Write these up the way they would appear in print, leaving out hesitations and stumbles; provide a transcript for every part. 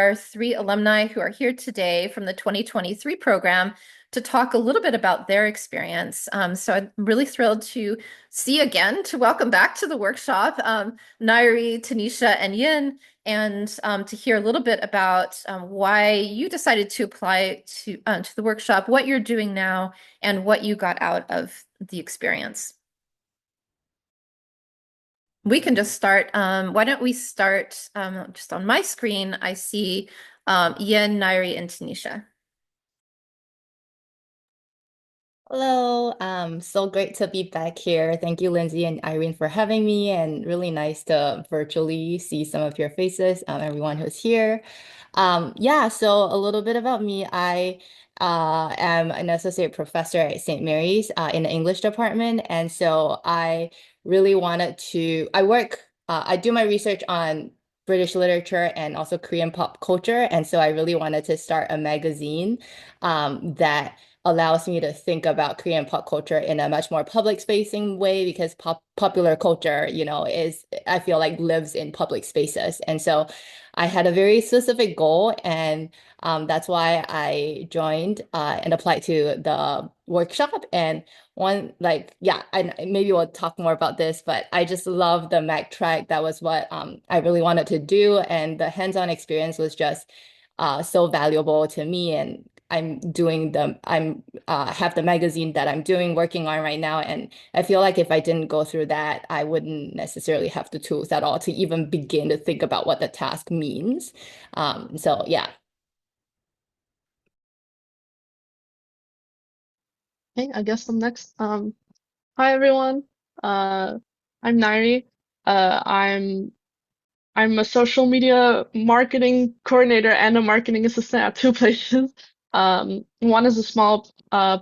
are three alumni who are here today from the 2023 program to talk a little bit about their experience. So I'm really thrilled to see again, to welcome back to the workshop, Nairi, Tanisha, and Yin, and to hear a little bit about why you decided to apply to the workshop, what you're doing now, and what you got out of the experience. We can just start. Why don't we start just on my screen? I see Yen, Nairi, and Tanisha. Hello, so great to be back here. Thank you, Lindsay and Irene, for having me, and really nice to virtually see some of your faces, everyone who's here. Yeah, so a little bit about me. I am an associate professor at St. Mary's in the English department, and so I really wanted to. I do my research on British literature and also Korean pop culture, and so I really wanted to start a magazine that allows me to think about Korean pop culture in a much more public facing way because popular culture, I feel like lives in public spaces. And so I had a very specific goal, and that's why I joined and applied to the workshop. And yeah, and maybe we'll talk more about this, but I just love the Mac track. That was what I really wanted to do. And the hands-on experience was just so valuable to me. And I'm have the magazine that I'm working on right now. And I feel like if I didn't go through that, I wouldn't necessarily have the tools at all to even begin to think about what the task means. So yeah. Okay, I guess I'm next. Hi everyone. I'm Nairi. I'm a social media marketing coordinator and a marketing assistant at two places. One is a small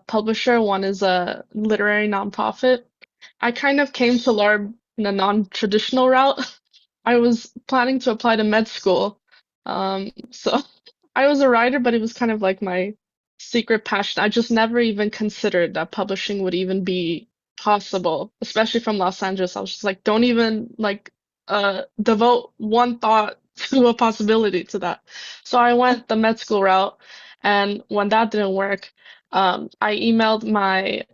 publisher, one is a literary nonprofit. I kind of came to LARB in a non-traditional route. I was planning to apply to med school. So I was a writer, but it was kind of like my secret passion. I just never even considered that publishing would even be possible, especially from Los Angeles. I was just like, don't even like devote one thought to a possibility to that. So I went the med school route, and when that didn't work, I emailed my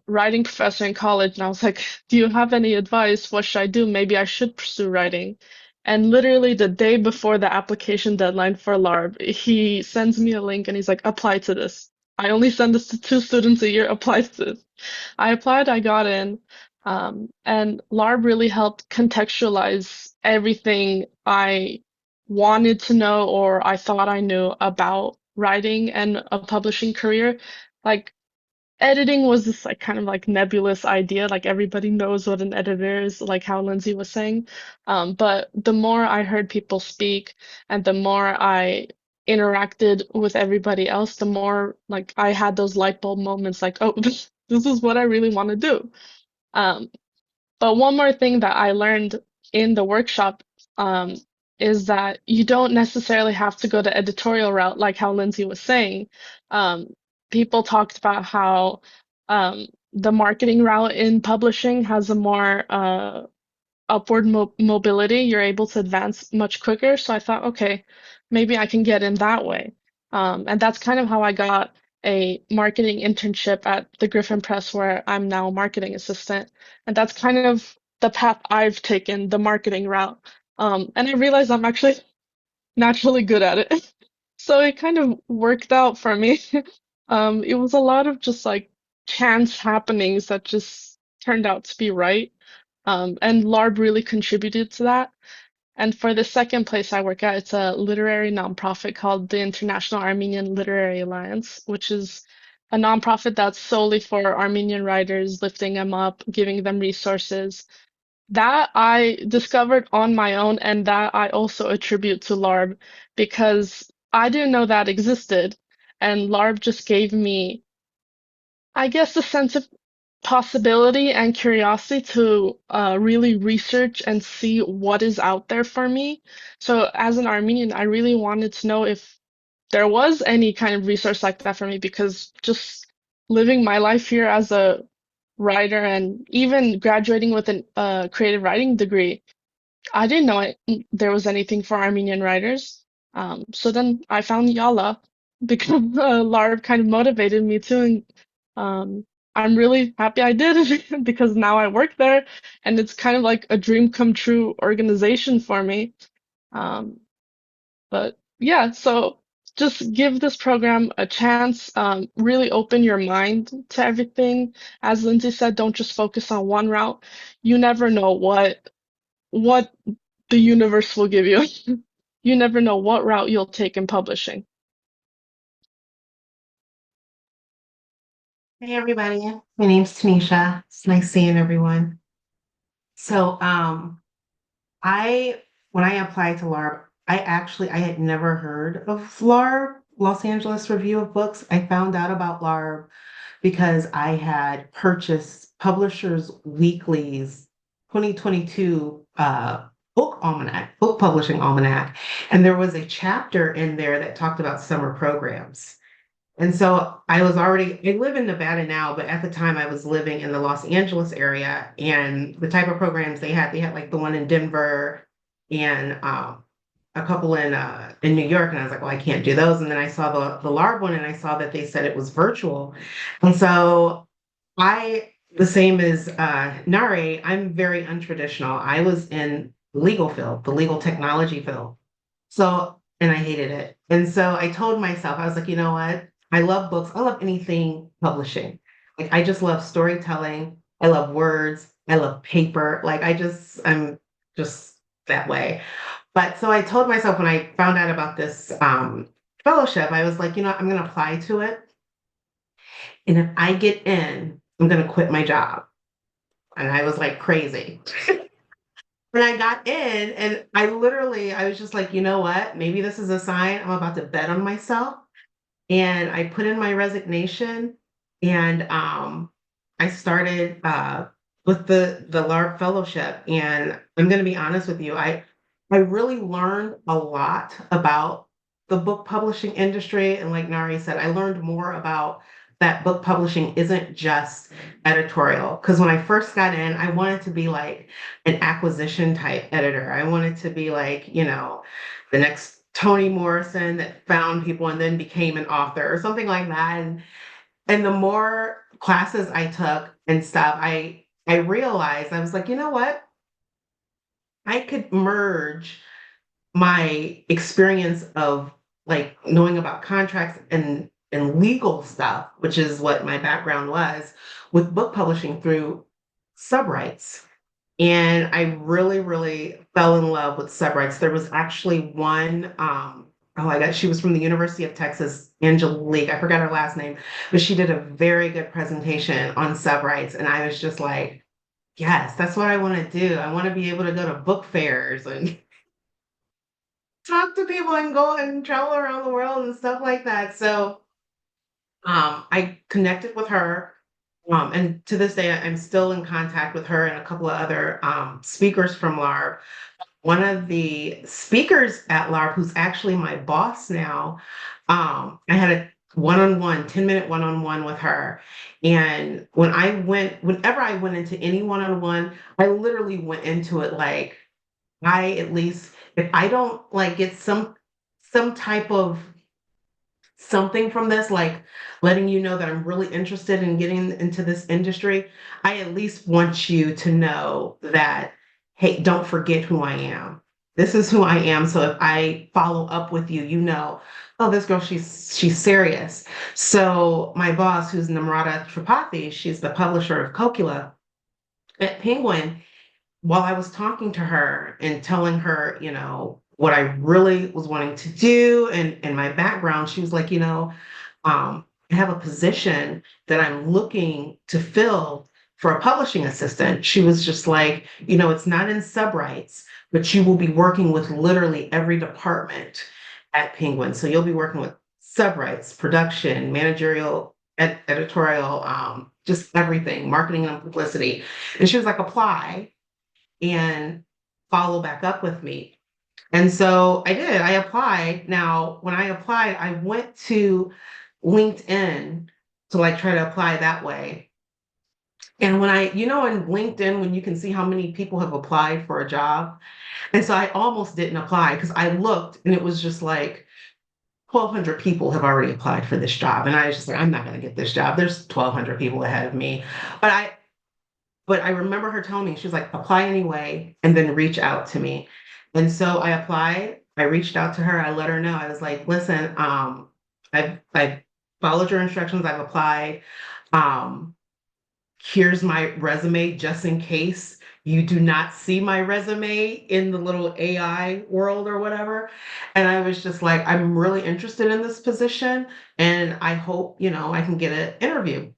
writing professor in college and I was like, do you have any advice? What should I do? Maybe I should pursue writing. And literally the day before the application deadline for LARB, he sends me a link and he's like, apply to this. I only send this to two students a year, apply to this. I applied, I got in. And LARB really helped contextualize everything I wanted to know or I thought I knew about writing and a publishing career. Like editing was this like kind of like nebulous idea, like everybody knows what an editor is, like how Lindsay was saying. But the more I heard people speak and the more I interacted with everybody else, the more like I had those light bulb moments like, oh, this is what I really want to do. Um, but one more thing that I learned in the workshop is that you don't necessarily have to go the editorial route, like how Lindsay was saying. Um, People talked about how the marketing route in publishing has a more upward mobility. You're able to advance much quicker. So I thought, okay, maybe I can get in that way. And that's kind of how I got a marketing internship at the Griffin Press, where I'm now a marketing assistant. And that's kind of the path I've taken, the marketing route. And I realized I'm actually naturally good at it. So it kind of worked out for me. It was a lot of just like chance happenings that just turned out to be right. And LARB really contributed to that. And for the second place I work at, it's a literary nonprofit called the International Armenian Literary Alliance, which is a nonprofit that's solely for Armenian writers, lifting them up, giving them resources. That I discovered on my own, and that I also attribute to LARB because I didn't know that existed. And LARB just gave me, I guess, a sense of possibility and curiosity to really research and see what is out there for me. So as an Armenian, I really wanted to know if there was any kind of resource like that for me because just living my life here as a writer and even graduating with a creative writing degree, I didn't know there was anything for Armenian writers. So then I found Yala because LARB kind of motivated me too. And I'm really happy I did because now I work there and it's kind of like a dream come true organization for me. Um, but yeah, so just give this program a chance. Really open your mind to everything. As Lindsay said, don't just focus on one route. You never know what the universe will give you. You never know what route you'll take in publishing. Hey everybody, my name's Tanisha. It's nice seeing everyone. So I when I applied to LARB, I had never heard of LARB, Los Angeles Review of Books. I found out about LARB because I had purchased Publishers Weekly's 2022 book publishing almanac, and there was a chapter in there that talked about summer programs. And so I live in Nevada now, but at the time I was living in the Los Angeles area, and the type of programs they had like the one in Denver and a couple in New York. And I was like, well, I can't do those. And then I saw the LARB one and I saw that they said it was virtual. And so the same as Nare, I'm very untraditional. I was in the legal field, the legal technology field. So, and I hated it. And so I told myself, I was like, you know what? I love books. I love anything publishing. Like, I just love storytelling. I love words. I love paper. I'm just that way. But so I told myself when I found out about this fellowship, I was like, you know, I'm going to apply to it. And if I get in, I'm going to quit my job. And I was like crazy. When I got in, and I was just like, you know what? Maybe this is a sign I'm about to bet on myself. And I put in my resignation, and I started with the LARB fellowship. And I'm going to be honest with you, I really learned a lot about the book publishing industry. And like Nari said, I learned more about that book publishing isn't just editorial. Because when I first got in, I wanted to be like an acquisition type editor. I wanted to be like, you know, the next Toni Morrison that found people and then became an author or something like that. And the more classes I took and stuff, I realized I was like, you know what? I could merge my experience of like knowing about contracts and legal stuff, which is what my background was, with book publishing through subrights. And I really, really fell in love with subrights. There was actually one, oh my God, she was from the University of Texas, Angelique. I forgot her last name, but she did a very good presentation on subrights. And I was just like, yes, that's what I want to do. I want to be able to go to book fairs and talk to people and go and travel around the world and stuff like that. So I connected with her. And to this day, I'm still in contact with her and a couple of other speakers from LARB. One of the speakers at LARB, who's actually my boss now, I had a one-on-one, 10-minute one-on-one with her. And whenever I went into any one-on-one, I literally went into it like, at least, if I don't like get some type of something from this, like letting you know that I'm really interested in getting into this industry, I at least want you to know that, hey, don't forget who I am. This is who I am. So if I follow up with you, you know, oh, this girl, she's serious. So my boss, who's Namrata Tripathi, she's the publisher of Kokila at Penguin. While I was talking to her and telling her, you know, what I really was wanting to do and my background, she was like, you know, I have a position that I'm looking to fill for a publishing assistant. She was just like, you know, it's not in subrights, but you will be working with literally every department at Penguin. So you'll be working with subrights, production, managerial, editorial, just everything, marketing and publicity. And she was like, apply and follow back up with me. And so I did. I applied. Now, when I applied, I went to LinkedIn to like try to apply that way. And when I, on LinkedIn, when you can see how many people have applied for a job, and so I almost didn't apply because I looked and it was just like 1,200 people have already applied for this job. And I was just like, I'm not going to get this job. There's 1,200 people ahead of me. But I remember her telling me, she was like, apply anyway, and then reach out to me. And so I applied. I reached out to her. I let her know. I was like, listen, I've followed your instructions. I've applied. Um, Here's my resume just in case you do not see my resume in the little AI world or whatever. And I was just like, I'm really interested in this position and I hope, I can get an interview.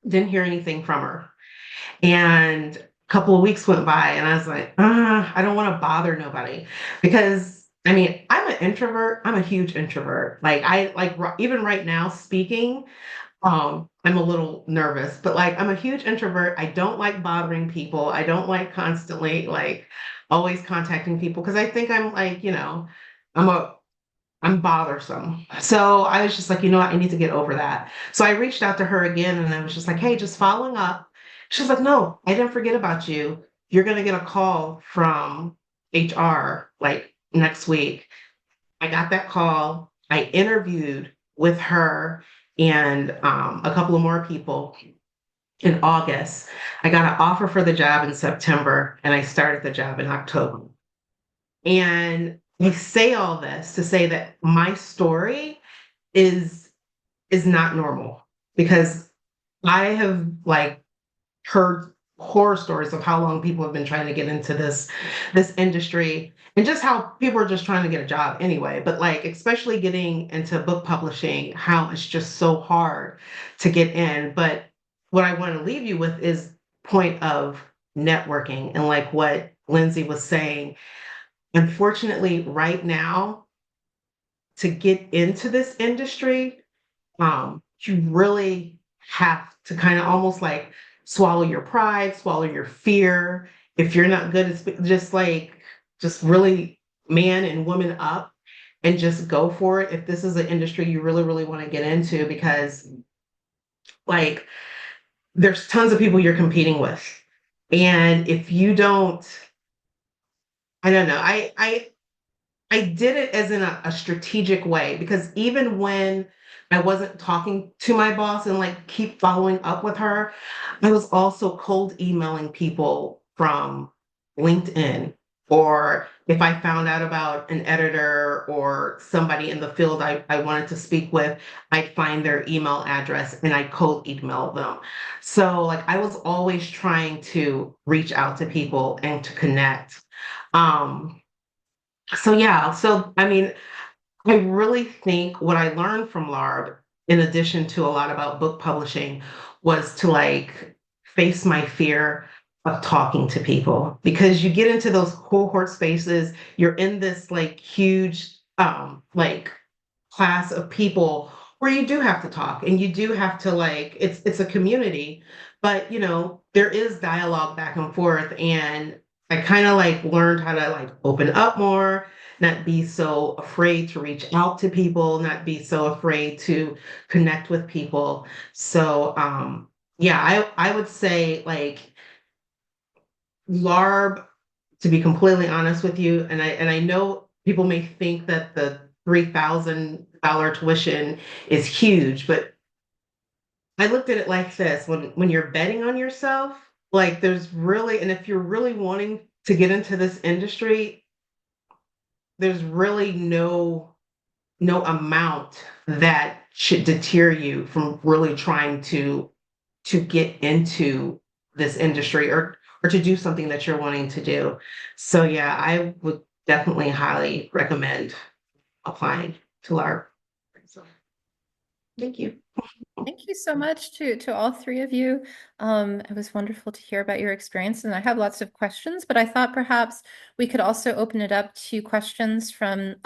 Didn't hear anything from her. And a couple of weeks went by and I was like, I don't want to bother nobody because I mean, I'm an introvert. I'm a huge introvert. Like even right now speaking, I'm a little nervous, but like I'm a huge introvert. I don't like bothering people. I don't like constantly like always contacting people because I think I'm like, I'm a I'm bothersome. So I was just like, you know what, I need to get over that. So I reached out to her again and I was just like, hey, just following up. She's like, no, I didn't forget about you. You're gonna get a call from HR like next week. I got that call. I interviewed with her and a couple of more people in August. I got an offer for the job in September and I started the job in October. And I say all this to say that my story is is not normal because I have like heard horror stories of how long people have been trying to get into this industry and just how people are just trying to get a job anyway, but like especially getting into book publishing, how it's just so hard to get in. But what I want to leave you with is point of networking and like what Lindsay was saying. Unfortunately, right now, to get into this industry, you really have to kind of almost like swallow your pride, swallow your fear. If you're not good at just like just really man and woman up and just go for it. If this is an industry you really, really want to get into, because like there's tons of people you're competing with. And if you don't, I don't know, I did it as in a strategic way because even when I wasn't talking to my boss and like keep following up with her, I was also cold emailing people from LinkedIn. Or if I found out about an editor or somebody in the field I wanted to speak with, I'd find their email address and I cold email them. So like I was always trying to reach out to people and to connect. Um, so yeah, so I mean, I really think what I learned from LARB, in addition to a lot about book publishing, was to like face my fear of talking to people because you get into those cohort spaces, you're in this like huge like class of people where you do have to talk and you do have to like it's a community, but there is dialogue back and forth and I kind of like learned how to like open up more, not be so afraid to reach out to people, not be so afraid to connect with people. So yeah, I would say like LARB, to be completely honest with you, and I know people may think that the $3,000 tuition is huge, but I looked at it like this: when you're betting on yourself, like there's really, and if you're really wanting to get into this industry, there's really no amount that should deter you from really trying to get into this industry or to do something that you're wanting to do. So yeah, I would definitely highly recommend applying to LARB. So thank you. Thank you so much to all three of you. It was wonderful to hear about your experience, and I have lots of questions, but I thought perhaps we could also open it up to questions from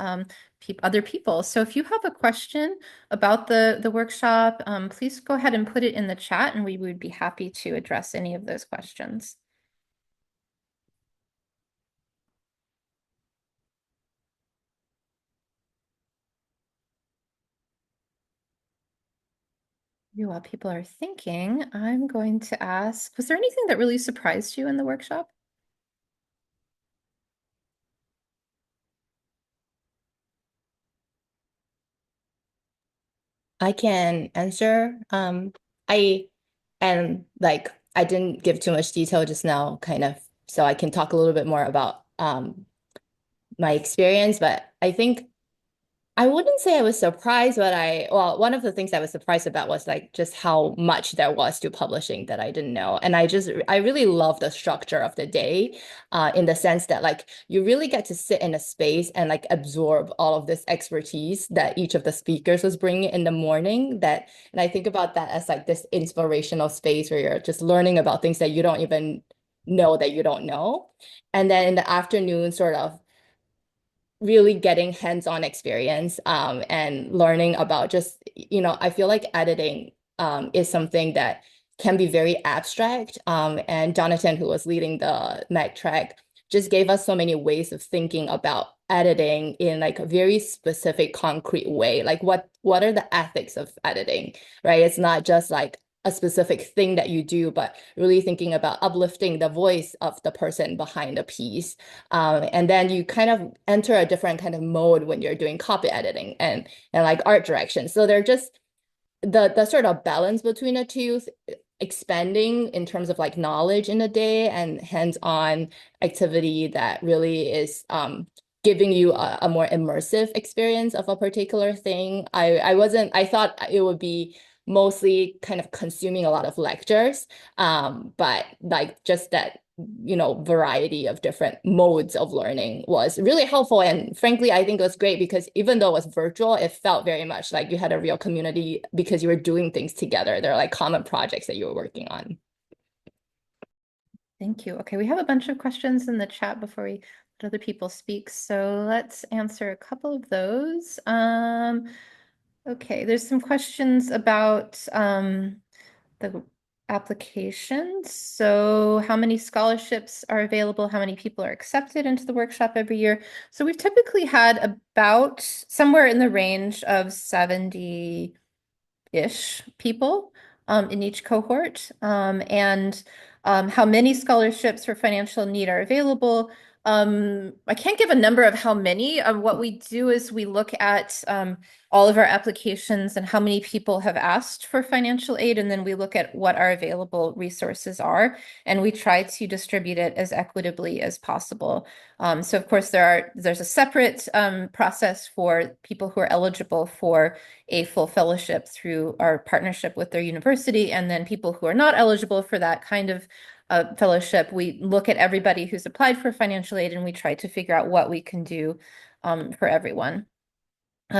other people. So if you have a question about the workshop, please go ahead and put it in the chat, and we would be happy to address any of those questions. While people are thinking, I'm going to ask, was there anything that really surprised you in the workshop? I can answer. I and like I didn't give too much detail just now, kind of, so I can talk a little bit more about my experience. But I think I wouldn't say I was surprised, but well, one of the things I was surprised about was like just how much there was to publishing that I didn't know. And I really love the structure of the day, in the sense that like you really get to sit in a space and like absorb all of this expertise that each of the speakers was bringing in the morning. And I think about that as like this inspirational space where you're just learning about things that you don't even know that you don't know. And then in the afternoon, sort of really getting hands-on experience, and learning about just, I feel like editing is something that can be very abstract. And Jonathan, who was leading the Mag track, just gave us so many ways of thinking about editing in like a very specific, concrete way. Like what are the ethics of editing, right? It's not just like a specific thing that you do, but really thinking about uplifting the voice of the person behind a piece. And then you kind of enter a different kind of mode when you're doing copy editing and like art direction. So they're just the sort of balance between the two, expanding in terms of like knowledge in a day and hands-on activity that really is giving you a more immersive experience of a particular thing. I thought it would be mostly kind of consuming a lot of lectures, but like just that variety of different modes of learning was really helpful. And frankly, I think it was great because even though it was virtual, it felt very much like you had a real community because you were doing things together. There are like common projects that you were working on. Thank you. Okay, we have a bunch of questions in the chat before we let other people speak. So let's answer a couple of those. Okay, there's some questions about the applications. So how many scholarships are available? How many people are accepted into the workshop every year? So we've typically had about somewhere in the range of 70 ish people in each cohort. And how many scholarships for financial need are available. I can't give a number of how many. What we do is we look at all of our applications and how many people have asked for financial aid, and then we look at what our available resources are, and we try to distribute it as equitably as possible. So of course there's a separate process for people who are eligible for a full fellowship through our partnership with their university. And then people who are not eligible for that kind of fellowship, we look at everybody who's applied for financial aid and we try to figure out what we can do for everyone.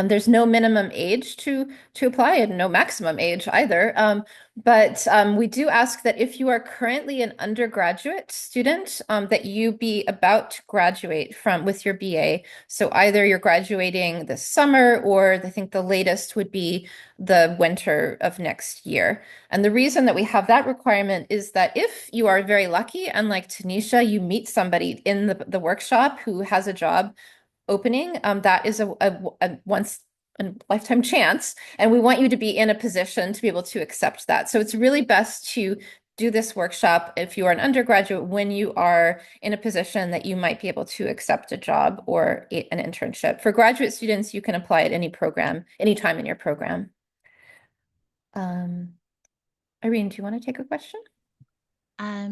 There's no minimum age to apply and no maximum age either. But we do ask that if you are currently an undergraduate student, that you be about to graduate with your BA. So either you're graduating this summer or I think the latest would be the winter of next year. And the reason that we have that requirement is that if you are very lucky, unlike Tanisha, you meet somebody in the workshop who has a job opening, that is a once a lifetime chance, and we want you to be in a position to be able to accept that. So it's really best to do this workshop if you are an undergraduate when you are in a position that you might be able to accept a job or an internship. For graduate students, you can apply at any program, anytime in your program. Irene, do you want to take a question?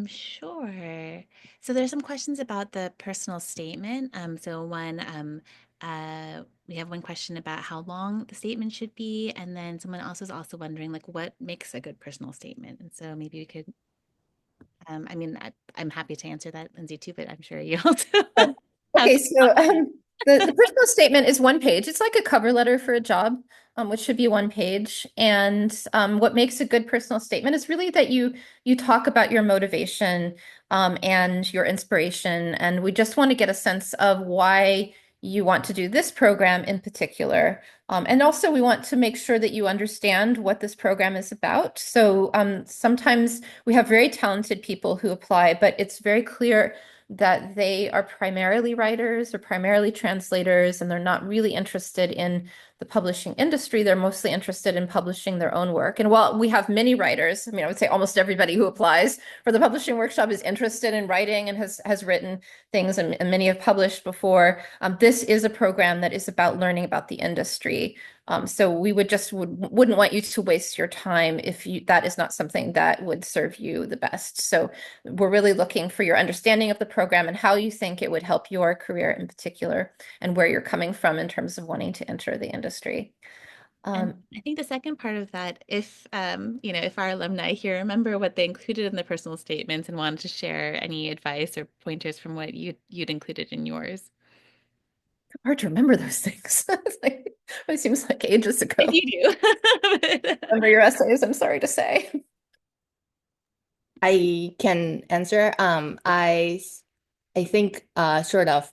Sure. So there's some questions about the personal statement. We have one question about how long the statement should be, and then someone else is also wondering like what makes a good personal statement. And so maybe we could, I'm happy to answer that, Lindsay, too, but I'm sure you also have Okay, some so comments. the personal statement is one page. It's like a cover letter for a job, which should be one page. And what makes a good personal statement is really that you talk about your motivation and your inspiration. And we just want to get a sense of why you want to do this program in particular. And also we want to make sure that you understand what this program is about. So sometimes we have very talented people who apply, but it's very clear that they are primarily writers or primarily translators, and they're not really interested in the publishing industry, they're mostly interested in publishing their own work. And while we have many writers, I mean, I would say almost everybody who applies for the publishing workshop is interested in writing and has written things, and many have published before. This is a program that is about learning about the industry. So we wouldn't want you to waste your time if that is not something that would serve you the best. So we're really looking for your understanding of the program and how you think it would help your career in particular, and where you're coming from in terms of wanting to enter the industry. And I think the second part of that, if if our alumni here remember what they included in the personal statements and wanted to share any advice or pointers from what you'd included in yours. Hard to remember those things. It seems like ages ago. If you do. Remember your essays, I'm sorry to say. I can answer. I think sort of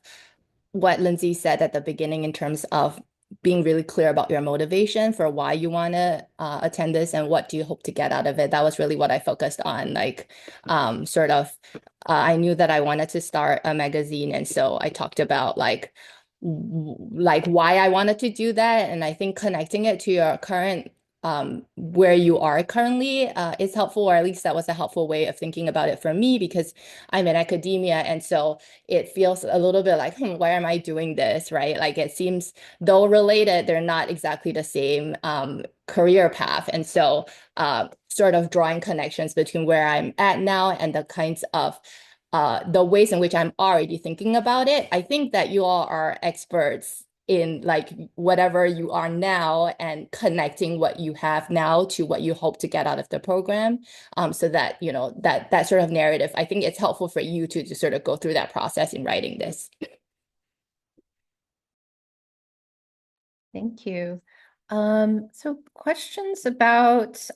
what Lindsay said at the beginning in terms of being really clear about your motivation for why you want to attend this and what do you hope to get out of it. That was really what I focused on. Like, I knew that I wanted to start a magazine, and so I talked about like why I wanted to do that, and I think connecting it to your current where you are currently is helpful, or at least that was a helpful way of thinking about it for me, because I'm in academia, and so it feels a little bit like, why am I doing this, right? Like it seems, though related, they're not exactly the same career path. And so sort of drawing connections between where I'm at now and the kinds of the ways in which I'm already thinking about it. I think that you all are experts in like whatever you are now and connecting what you have now to what you hope to get out of the program. So that, that sort of narrative, I think it's helpful for you to sort of go through that process in writing this. Thank you. So questions about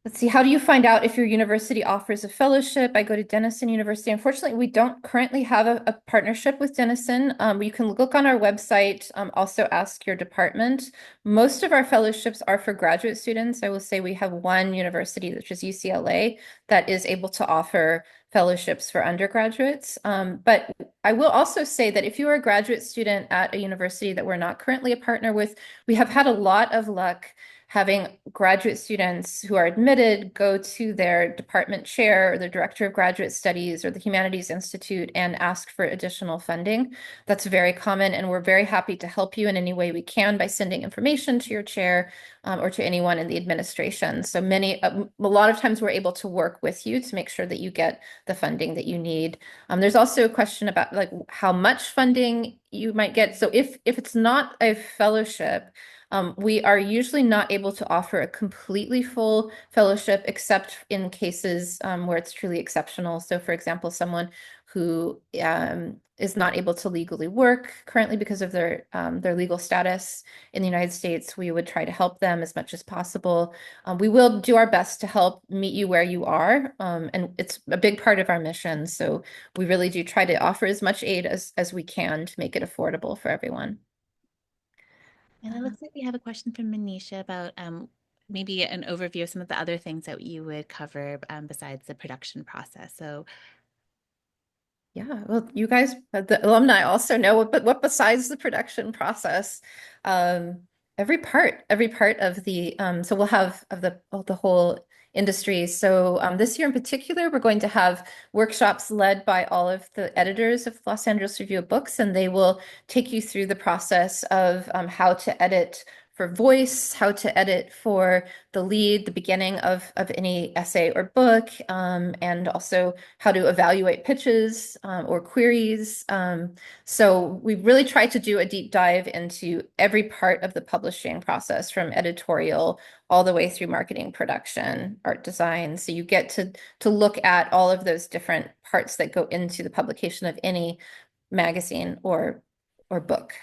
let's see, how do you find out if your university offers a fellowship? I go to Denison University. Unfortunately, we don't currently have a partnership with Denison. You can look on our website, also ask your department. Most of our fellowships are for graduate students. I will say we have one university, which is UCLA, that is able to offer fellowships for undergraduates. But I will also say that if you are a graduate student at a university that we're not currently a partner with, we have had a lot of luck having graduate students who are admitted go to their department chair or the director of graduate studies or the Humanities Institute and ask for additional funding. That's very common, and we're very happy to help you in any way we can by sending information to your chair or to anyone in the administration. So a lot of times we're able to work with you to make sure that you get the funding that you need. There's also a question about like how much funding you might get. So if it's not a fellowship, we are usually not able to offer a completely full fellowship except in cases where it's truly exceptional. So for example, someone who is not able to legally work currently because of their legal status in the United States, we would try to help them as much as possible. We will do our best to help meet you where you are, and it's a big part of our mission. So we really do try to offer as much aid as we can to make it affordable for everyone. And it looks like we have a question from Manisha about maybe an overview of some of the other things that you would cover besides the production process. So yeah, well, you guys, the alumni also know what besides the production process, every part of the so we'll have of the whole industry. So this year in particular, we're going to have workshops led by all of the editors of the Los Angeles Review of Books, and they will take you through the process of how to edit for voice, how to edit for the lead, the beginning of any essay or book, and also how to evaluate pitches or queries. So we've really tried to do a deep dive into every part of the publishing process, from editorial all the way through marketing, production, art design. So you get to look at all of those different parts that go into the publication of any magazine or book.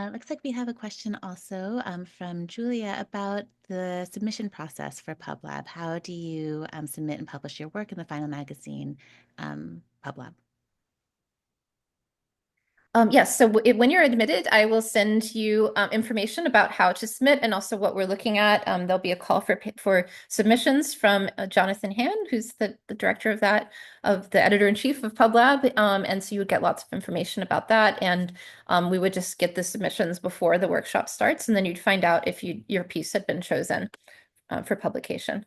looks like we have a question also from Julia about the submission process for PubLab. How do you submit and publish your work in the final magazine, PubLab? Yes, so when you're admitted, I will send you information about how to submit and also what we're looking at. There'll be a call for submissions from Jonathan Hand, who's the director of the editor-in-chief of PubLab. And so you would get lots of information about that. And we would just get the submissions before the workshop starts, and then you'd find out if your piece had been chosen for publication.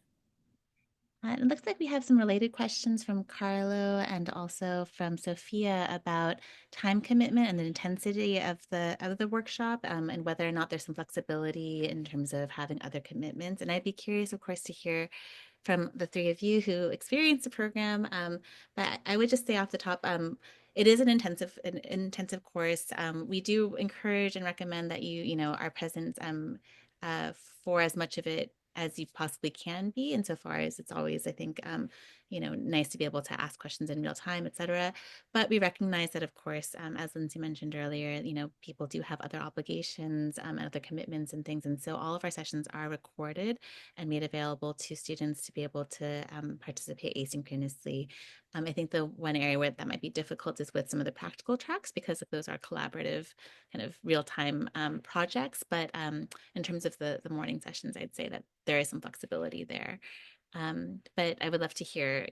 It looks like we have some related questions from Carlo and also from Sophia about time commitment and the intensity of the workshop, and whether or not there's some flexibility in terms of having other commitments. And I'd be curious, of course, to hear from the three of you who experienced the program. But I would just say off the top, it is an intensive course. We do encourage and recommend that you are present for as much of it as you possibly can be, insofar as it's always, I think, nice to be able to ask questions in real time, et cetera. But we recognize that, of course, as Lindsay mentioned earlier, people do have other obligations and other commitments and things. And so all of our sessions are recorded and made available to students to be able to participate asynchronously. I think the one area where that might be difficult is with some of the practical tracks, because those are collaborative, kind of real-time projects. But in terms of the morning sessions, I'd say that there is some flexibility there. But I would love to hear,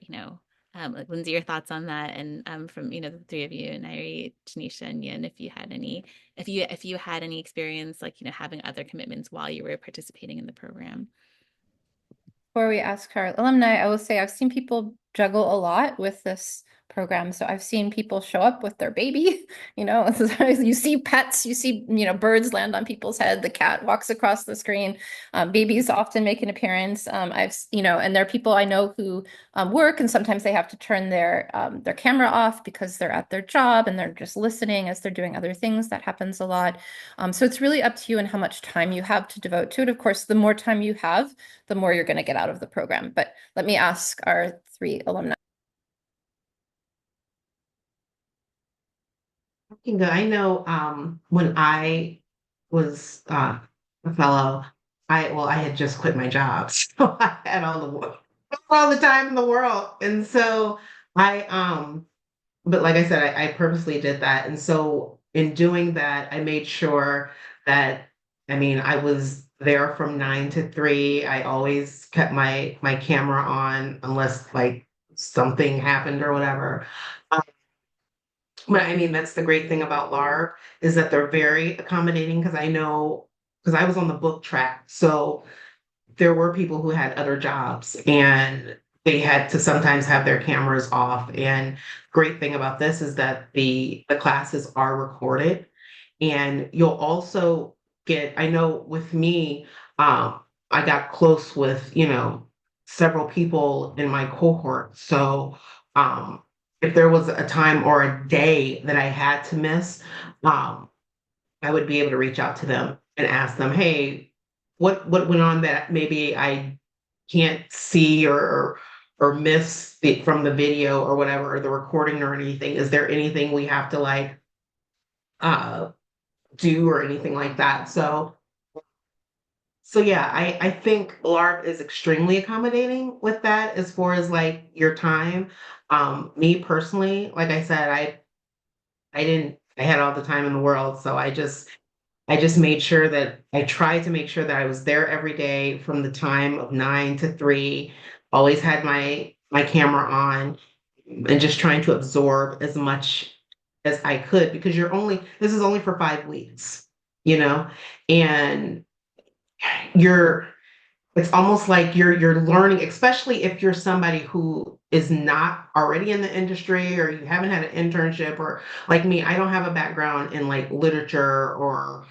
like Lindsay, your thoughts on that, and from the three of you, and Nairi, Tanisha, and Yin, if you had any experience, like having other commitments while you were participating in the program. Before we ask our alumni, I will say I've seen people juggle a lot with this program. So I've seen people show up with their baby, you see pets, you see, birds land on people's head, the cat walks across the screen, babies often make an appearance. And there are people I know who work, and sometimes they have to turn their camera off because they're at their job and they're just listening as they're doing other things. That happens a lot. So it's really up to you and how much time you have to devote to it. Of course, the more time you have, the more you're going to get out of the program. But let me ask our three alumni. I know when I was a fellow, I had just quit my job, so I had all the time in the world, and so but like I said, I purposely did that, and so in doing that, I made sure that I was there from 9 to 3. I always kept my camera on unless like something happened or whatever. But that's the great thing about LARB is that they're very accommodating because because I was on the book track. So there were people who had other jobs and they had to sometimes have their cameras off. And great thing about this is that the classes are recorded. And you'll also I know with me, I got close with, several people in my cohort. So if there was a time or a day that I had to miss, um, I would be able to reach out to them and ask them, hey, what went on that maybe I can't see or miss from the video or whatever, or the recording or anything? Is there anything we have to like uh do or anything like that? So yeah, I think LARP is extremely accommodating with that as far as like your time. Me personally, like I said, I had all the time in the world, so I just made sure that I tried to make sure that I was there every day from the time of 9 to 3, always had my camera on, and just trying to absorb as much as I could, because this is only for 5 weeks, and you're it's almost like you're learning, especially if you're somebody who is not already in the industry or you haven't had an internship, or like me, I don't have a background in like literature or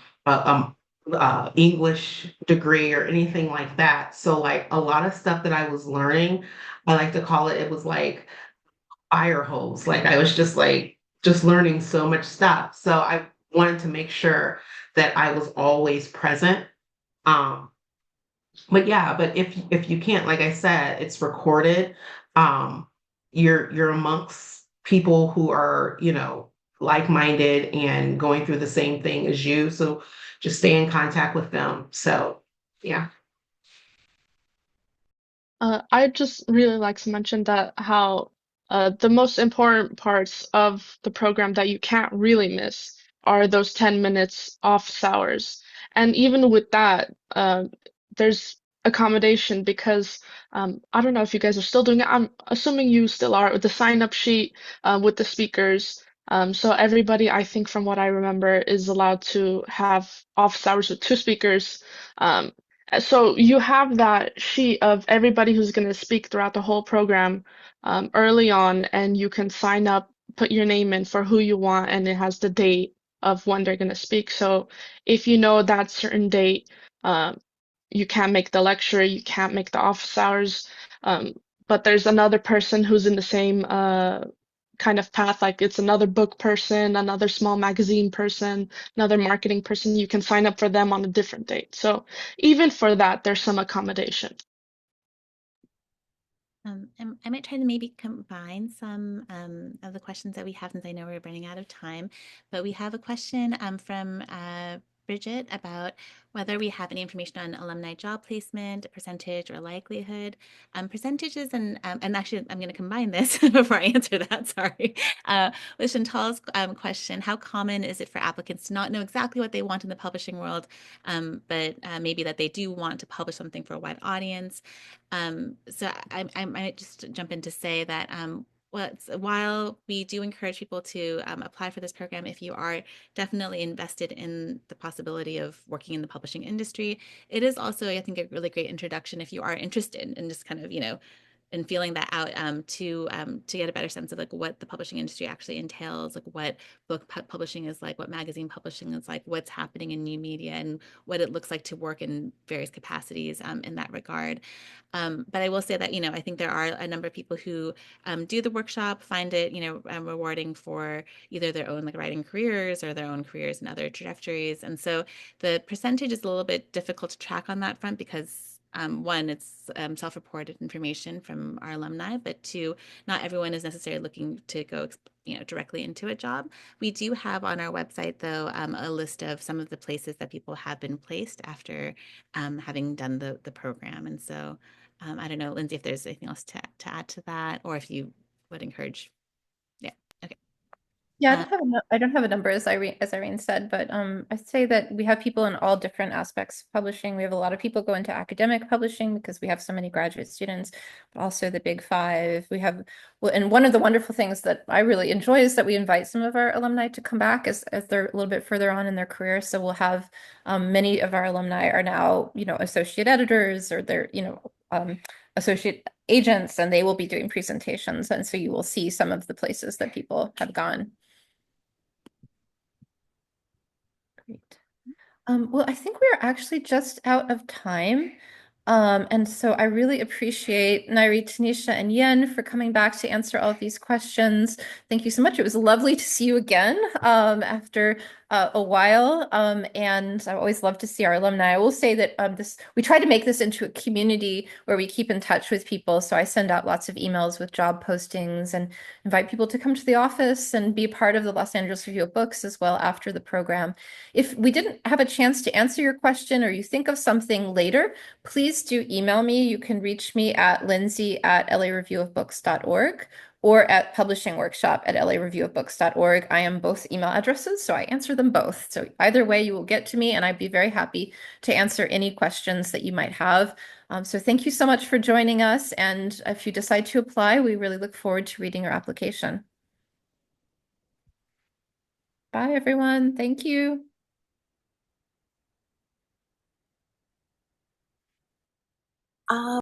English degree or anything like that. So like a lot of stuff that I was learning, I like to call it was like fire hose. Like I was just learning so much stuff. So I wanted to make sure that I was always present. Um, but yeah, but if you can't, like I said, it's recorded. Um, you're amongst people who are, like-minded and going through the same thing as you. So just stay in contact with them. So yeah. I just really like to mention that how the most important parts of the program that you can't really miss are those 10 minutes office hours. And even with that, there's accommodation because I don't know if you guys are still doing it. I'm assuming you still are with the sign-up sheet with the speakers. So everybody, I think from what I remember, is allowed to have office hours with two speakers. So you have that sheet of everybody who's going to speak throughout the whole program early on, and you can sign up, put your name in for who you want, and it has the date of when they're going to speak. So if you know that certain date, um, you can't make the lecture, you can't make the office hours, um, but there's another person who's in the same kind of path, like it's another book person, another small magazine person, another marketing person, you can sign up for them on a different date. So even for that, there's some accommodation. I might try to maybe combine some of the questions that we have since I know we're running out of time. But we have a question from Bridget about whether we have any information on alumni job placement, percentage, or likelihood. Percentages and actually I'm going to combine this before I answer that. Sorry. With Chantal's question, how common is it for applicants to not know exactly what they want in the publishing world, but maybe that they do want to publish something for a wide audience? So I might just jump in to say that while we do encourage people to apply for this program, if you are definitely invested in the possibility of working in the publishing industry, it is also, I think, a really great introduction if you are interested in just kind of, and feeling that out to get a better sense of like what the publishing industry actually entails, like what book publishing is like, what magazine publishing is like, what's happening in new media, and what it looks like to work in various capacities in that regard. But I will say that, I think there are a number of people who do the workshop, find it, rewarding for either their own like writing careers or their own careers in other trajectories. And so the percentage is a little bit difficult to track on that front because one, it's self-reported information from our alumni, but two, not everyone is necessarily looking to go, directly into a job. We do have on our website, though, a list of some of the places that people have been placed after having done the program. And so I don't know, Lindsay, if there's anything else to add to that, or if you would encourage. Yeah. Okay. Yeah, I don't have a number as Irene said, but I'd say that we have people in all different aspects of publishing. We have a lot of people go into academic publishing because we have so many graduate students, but also the big five. We have, well, and one of the wonderful things that I really enjoy is that we invite some of our alumni to come back as they're a little bit further on in their career. So we'll have many of our alumni are now, associate editors or they're, associate agents, and they will be doing presentations. And so you will see some of the places that people have gone. Great. Well, I think we're actually just out of time. And so I really appreciate Nairi, Tanisha, and Yen for coming back to answer all of these questions. Thank you so much. It was lovely to see you again after a while. And I always love to see our alumni. I will say that we try to make this into a community where we keep in touch with people. So I send out lots of emails with job postings and invite people to come to the office and be a part of the Los Angeles Review of Books as well after the program. If we didn't have a chance to answer your question or you think of something later, please do email me. You can reach me at lindsay@lareviewofbooks.org or at publishingworkshop@lareviewofbooks.org. I am both email addresses, so I answer them both. So either way, you will get to me, and I'd be very happy to answer any questions that you might have. So thank you so much for joining us. And if you decide to apply, we really look forward to reading your application. Bye, everyone. Thank you.